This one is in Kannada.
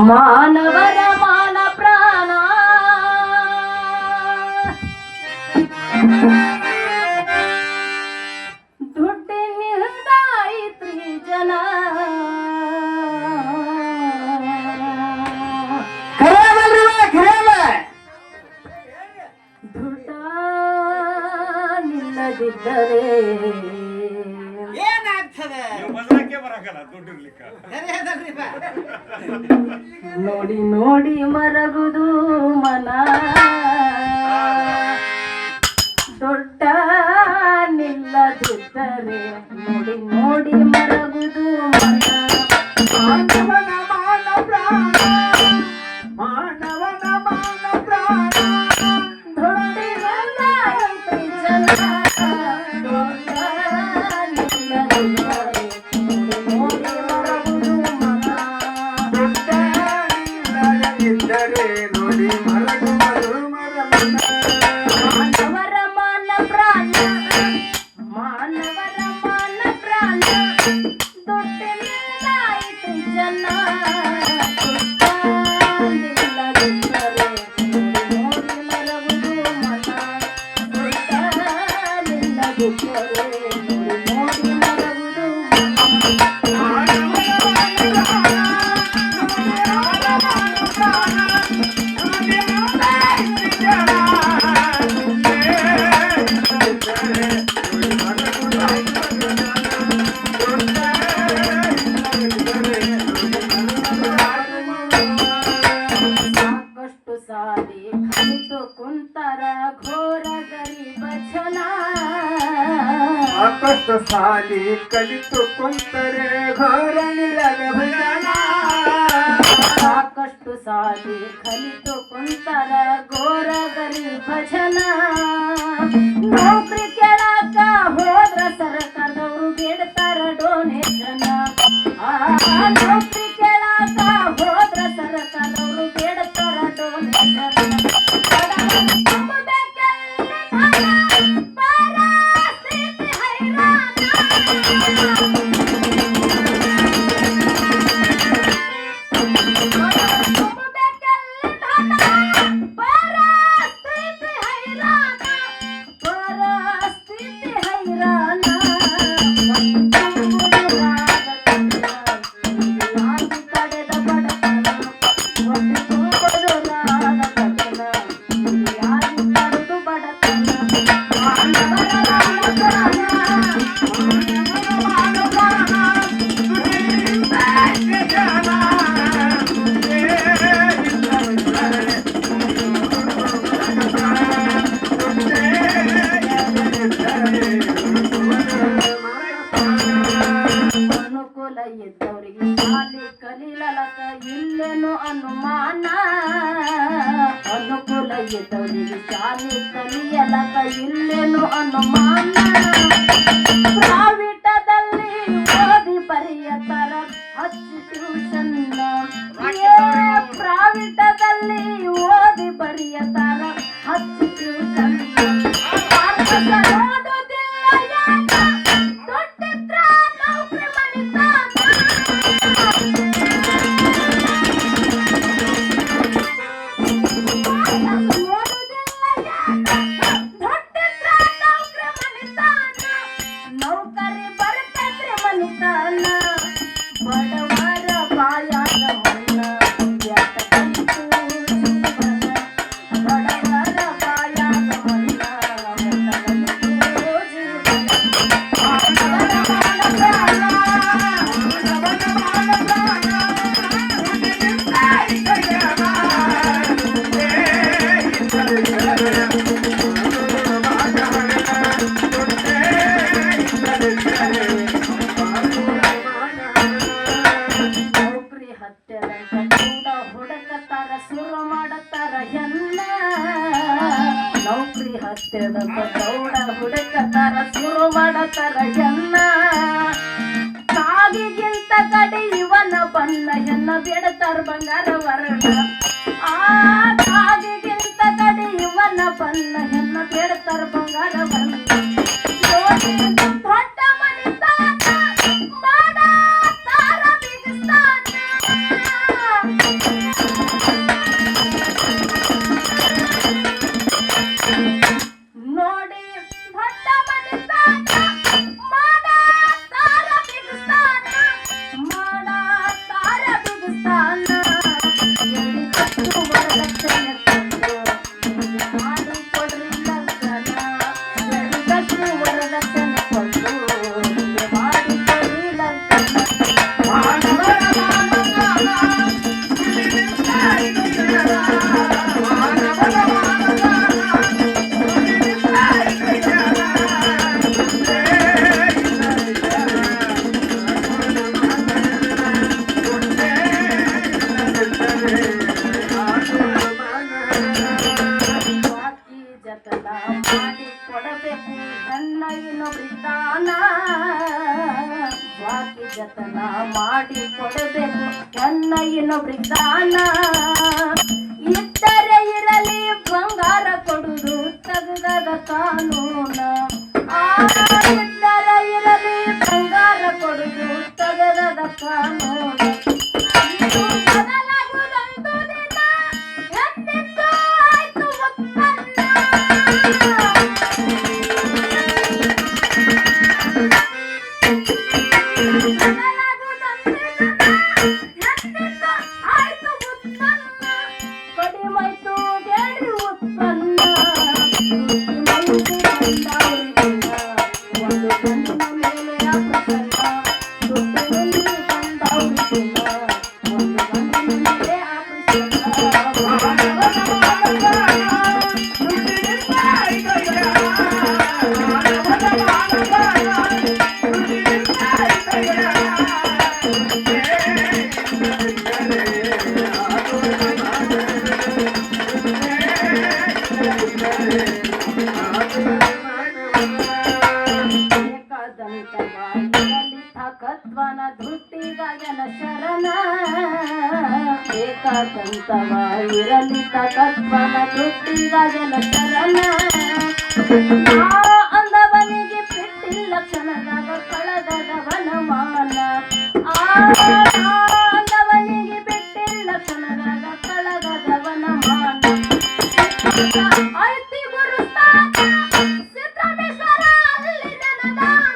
ಮಾನವರ ಮಾನ ಪ್ರಾಣ ದುಡ್ಡಿನಿಂದ ಐತ್ರಿ ಜನ ದುಡ್ಡ ನಿಲ್ಲದಿದ್ದರೆ ಏನಾಗ್ತದೆ ನೋಡಿ ನೋಡಿ ಮರಗುದು ಮನ ದೊಡ್ಡ ನಿಲ್ಲದಿದ್ದರೆ ನೋಡಿ ನೋಡಿ ಮರಗುದು ಮನ ಮಾನವನ ಮಾನ ಪ್ರಾಣ ಮಾನವನ ಮಾನ ಪ್ರಾಣ ದೊಡ್ಡಿನಿಂದ ಐತ್ರಿ ಜನ ದೊಡ್ಡ ನಿಲ್ಲದಿದ್ದರೆ ನೋಡಿ ನೋಡಿ ಮರಗುದು ಮನ ಇದ್ದರೆ ನೋಡಿ ಮರಗುವುದು ಮರಮನ ಮಾನವರ ಮಾನ ಪ್ರಾಣ ಮಾನವರ ಮಾನ ಪ್ರಾಣ ದೊಡ್ಡನಿಂದ ಐತ್ರಿ ಜನ ದೊಡ್ಡನಿಲ್ಲದಿದ್ದರೆ ನೋಡಿ ಮರಗುದು ಮನ ದೊಡ್ಡನಿಲ್ಲದಿದ್ದರೆ ನೋಡಿ ಮರಗುದು ಸಾಕಷ್ಟು ಸಾಲಿ ಕಲಿತು ಕುಂತರ ಘೋರ ಗರೀಬ ಜನ ಸಾಕಷ್ಟು ಸಾಲಿ ಕಲಿತು ಕುಂತರೆ ಘೋರ ನಿಲ್ಲದ ಭಜನ ಸಾಕಷ್ಟು ಸಾಲಿ ಕಲಿತು ಕುಂತರ ಘೋರ ಗರೀಬ ಜನ ನೌಕರಿ ಕೇಳಾಕ ಹೋದ್ರ ಸರ್ಕಾರದವರು ಬೇಡ್ತಾರ ಡೊನೇಷನ್ ನೌಕರಿ ಕೇಳಾಕ ಹೋದ್ರ ಸರ್ಕಾರದವರು ಬೇಡ್ತಾರ ಡೊನೇಷನ್ ಪರಿಸ್ಥಿತಿ ಹೈರಾಣ ಪರಿಸ್ಥಿತಿ ಹೈರಾಣ ತಡೆದ ಬಡತನ ತಡೆದು ಬಡತನ ಅನುಕೂಲ ಇದ್ದವರಿಗೆ ಶಾಲೆ ಕಲೀಲಕ ಇಲ್ಲೇನು ಅನುಮಾನ ಅನುಕೂಲ ಇದ್ದವರಿಗೆ ಶಾಲೆ ಕಲಿಯಲಕ ಇಲ್ಲೇನು ಅನುಮಾನ ಪ್ರಾವಿಟದಲ್ಲಿ ಓದಿ ಬರೆಯತರ ಹಚ್ಚಿ ಟ್ಯೂಷನ್ ಪ್ರಾವಿಟದಲ್ಲಿ ಓದಿ ಬರೆಯತರ ಹಚ್ಚಿ ಟ್ಯೂಷನ್ ನೋಡುದಿಲ್ಲ ಯಾಕ ದೊಡ್ಡಿದ್ರ ನೌಕರಿ ಮನಿತಾನ ನೌಕರಿ ಬರ್ತೈತ್ರಿ ಮನಿತಾನ ಬಡವರ ಬಾಯಾಗ ಮಣ್ಣ ಯಾಕ ಬಂತು ಜೀವನ ಬಡವರ ಬಾಯಾಗ ಮಣ್ಣ ಯಾಕ ಬಂತು ಜೀವನ ನೌಕರಿ ಹತ್ಯದಂತ ಕೂಡ ಹುಡುಕತಾರ ಶುರು ಮಾಡತಾರ ಹೆಣ್ಣ ನೌಕರಿ ಹತ್ಯದಂತ ದೌಡ ಹುಡುಕತಾರ ಶುರು ಮಾಡತಾರ ಹೆಣ್ಣ ಕಾಗಿಗಿಂತ ಕಡೆ ಇವನ ಬಣ್ಣ ಹೆಣ್ಣ ಬಿಡ್ತಾರ ಬಂಗಾರ ವರ್ಣ ಆ ಕಾಗಿಗಿಂತ ಕಡೆ ಇವನ ಬಣ್ಣ ಹೆಣ್ಣ ಬಿಡ್ತಾರ ಬಂಗಾರ ವರ್ಣ ದೊಡ್ಡ ಮನಿತಾನ ಮಾಡತಾರ ಬಿಗಿಸ್ತಾನ ದಾನ ಬಾಕಿ ಜತನ ಮಾಡಿ ಕೊಡಬೇಕು ನನ್ನ ಇನ್ನೊಬ್ರಿಗೆ ದಾನ ಇದ್ದರೆ ಇರಲಿ ಬಂಗಾರ ಕೊಡುದು ತಗದ ಕಾನೂನ ಇದ್ದರೆ ಇರಲಿ ಬಂಗಾರ ಕೊಡುದು ತಗದ ಕಾನೂನ ಇದು ಬದಲಾಗುವುದೊಂದು ದಿನ ಎಂದೆಂದೂ ಆಯ್ತು ಉತ್ಪನ್ನ ಕಡಿಮಾಯ್ತು ಬೇಡ್ರಿ ಉತ್ಪನ್ನ ಒಂದು ಗಂಡಿನ ಮೇಲೆ ಪ್ರಸನ್ನ ದುಡ್ಡು ಮಂದಿ ಬಂದವರಿಗಿಲ್ಲ ಒಂದು ಗಂಡಿನ ಮೇಲೆ ತಾಕತ್ವನ ಧೃತಿಗಾಯನ ಶರಣ ಏಕಾದಂತವ ಇರಲಿ ತಾಕತ್ವನ ಧೃತಿಗಾಯನ ಶರಣ ಅಂದವನಿಗೆ ಬಿಟ್ಟಿಲ್ಲ ಕ್ಷಣದಾಗ ಕಳೆದವನ ಮಾನ ಅಂದವನಿಗೆ ಬಿಟ್ಟಿಲ್ಲ ಕ್ಷಣದಾಗ ಕಳೆದವನ ಮಾನ ಐತಿ ಗುರುಸ್ಥಾನ ಸಿದ್ದರಾಮೇಶ್ವರ ಅಲ್ಲಿ ನನದಾನ